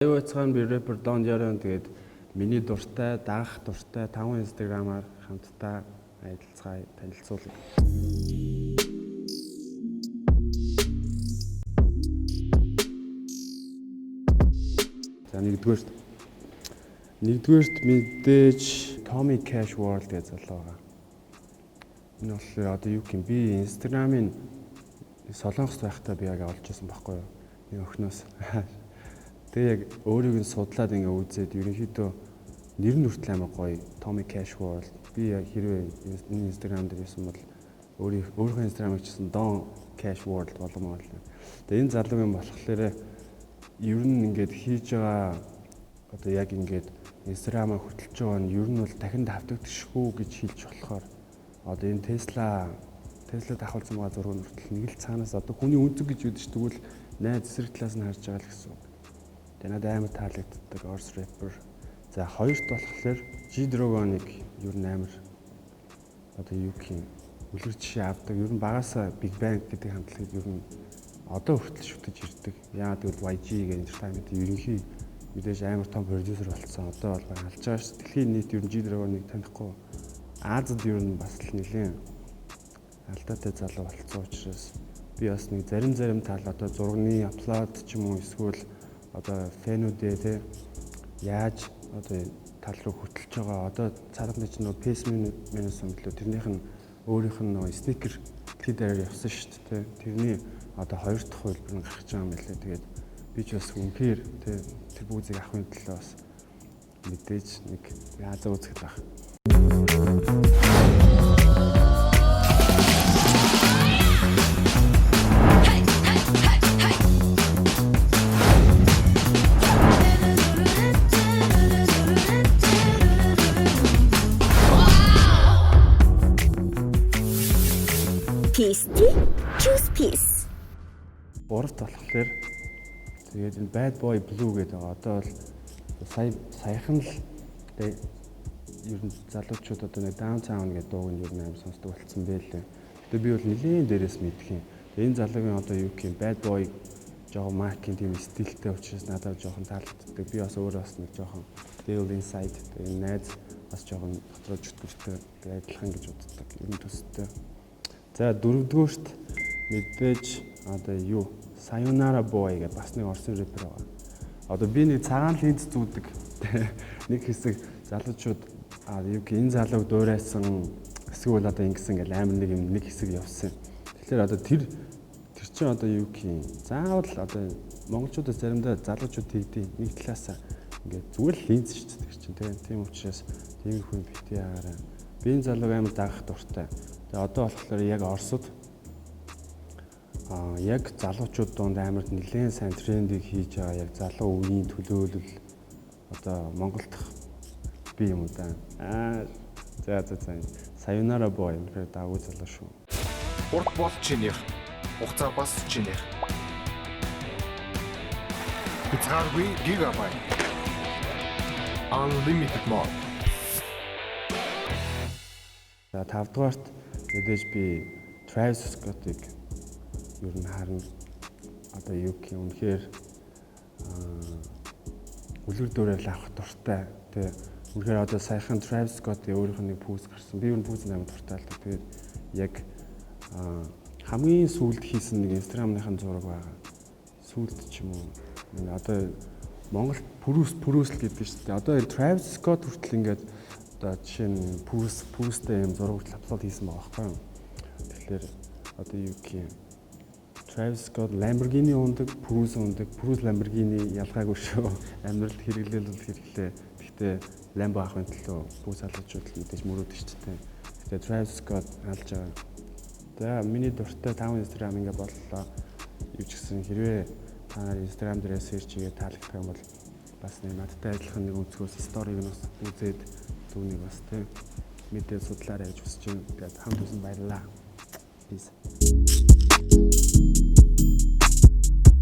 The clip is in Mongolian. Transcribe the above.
Аюу цахан би рэпер Don Jaren тэгээд миний дуртай, дагах дуртай 5 инстаграмаар хамтдаа аялцгаая, танилцуулъя. За нэгдүгээрт мэдээж Tommy Cash World гэж залуу байгаа. Энэ болохоор одоо юу гэх юм би инстаграмын Солонгост байхдаа би яг олж ирсэн байхгүй юу? Нэг охиноос. Тэгээ яг өөрийг нь судлаад ингээ үзээд ерөнхийдөө нэр нь хүртэл амар гоё Tommy Cash World. Би яг хэрвээ энэ инстаграм дээр байсан бол өөрийнхөө инстаграмыг чсэн Don Cash World болгоно л. Тэгээ энэ залуугийн болохоор ер нь ингээд хийж байгаа одоо яг ингээд инстаграмаа хөтлөж байгаа нь ер нь бол дахин давтагдчихгүй гэж хэлж болохоор одоо энэ Tesla давхалсан байгаа зураг нь хүртэл нэг л цаанаас одоо хүний үнцэг гэж үүдэж тэгвэл найз эсрэг талаас нь харж байгаа л гэсэн. Тэгээ надад амар таалагддаг Орс рэпер. За хоёрт болохоор G-Dragon-ыг ер нь амар одоо юу гэх юм үлгэр жишээ авдаг. Ер нь багасаа Big Bang гэдэг хамтлагийг ер нь одоо хүртэл шүтэж ирдэг. Яагаад гэвэл YG гэх entertainment ерөнхий мэдээж амар том продюсер болсон. Одоо бол алж байгаа ш. Дэлхийн нийт ер нь G-Dragon-ыг танихгүй. Азад ер нь бас л нэлээд алдаатай залуу болсон учраас би бас нэг зарим тал одоо зургийн апплод ч юм уу эсвэл одоо фэнүүдээ те яаж одоо тал руу хөтлөж байгаа одоо цаадны чинь нөгөө пэс минус өмдлөө тэрнийх нь өөрийнх нь нөгөө сникер лидерээр явсан шүү дээ. Тэрний одоо хоёр дахь хөлбөр нь гарч байгаа юм билээ. Тэгээд би ч бас үнэхээр тэр бүүзийг авахын төлөө бас мэдээж нэг яазаа үзэх л байна. Peace. Гуравт болохоор тэгээд энэ Bad Boy Blue гэдэг байгаа. Одоо бол саяхан л ер нь залуучууд одоо нэг Downtown гэдэг дууг нь ер нь аим сонсдог болсон байлээ. Тэгээд би бол нэлээд дээрээс мэдэх юм. Энэ залуугийн одоо юу гэх юм Bad Boy жоохон маркетинг тийм стилтэй учраас надад жоохон таалагддаг. Би бас өөрөө бас нэг жоохон Devil Inside энэ найз бас жоохон дотроо чөтгөртэй адилхан гэж боддог. Ер нь төстэй. За дөрөвдүгüүрт мэдээж одоо юу Sayonara Boy гэх бас нэг орсын рэпер байгаа. Одоо би нэг цагаан линз зүүдэг нэг хэсэг залуучууд юу гэх энэ залууг дуурайсан эсвэл одоо ингэсэн гэл амар нэг хэсэг явсан. Тэгэхээр одоо тэр чинь одоо юу гэх юм заавал одоо монголчуудаас заримдаа залуучууд тэгдэв нэг талаас ингээд зүгээр л линз шийддэг чинь тийм учраас тиймэрхүү бити яараа би энэ залууг амар дагах дуртай. Тэгээ одоо болохоор яг Оросд яг залуучууд донд амар нэлээд сайн трендийг хийж байгаа яг залуу үеийн төлөөлөл одоо Монголд би юм уу да. За Sayonara Boy гэдэг дагуу залуу шүү. Урт бол чинийх. Хугацаа бас чинийх. Хязгааргүй гигабайт. Unlimited mode. За тавдугаарт мэдээж би Travis Scott-ыг ер нь харна. Одоо юу гэх юм үнэхээр үлгэр дуурайл авах дуртай. Тэгээ үнэхээр одоо саяхан Travis Scott-ийн өөрийнх нь нэг пүүс гарсан. Би ер нь пүүс амар дуртай л да. Тэгээд яг хамгийн сүүлд хийсэн нэг Instagram-ийн зураг байгаа. Сүүлд ч юм уу. Одоо Монголд пүрүүсл гэдэг шүү дээ. Одоо Travis Scott хүртэл ингээд одоо жишээ нь пүүстэй юм зураг хүртэл апплод хийсэн байгаа байхгүй юу. Тэгэхээр одоо юу гэх юм Travis Scott Lamborghini ундаг, Purus Lamborghini ялгаагүй шүү. Амьдралд хэрэглээл бол хэрэглээ. Гэхдээ Lambo авахын төлөө Purus залуучууд мэдээж мөрөөдөж шүү дээ. Гэхдээ Travis Scott алж байгаа. За миний дуртай 5 Instagram ингээ боллоо. Юу ч гэсэн хэрвээ та нар Instagram дээрээ search хийгээд таалагдах юм бол бас нэг надтай адилхан нэг өнцгөөс сториг нь бас үзээд түүнийг бас тийм мэдээ судлаарай гэж хүсэж байна. Тэгээд хамт үзэн баярлалаа. Peace.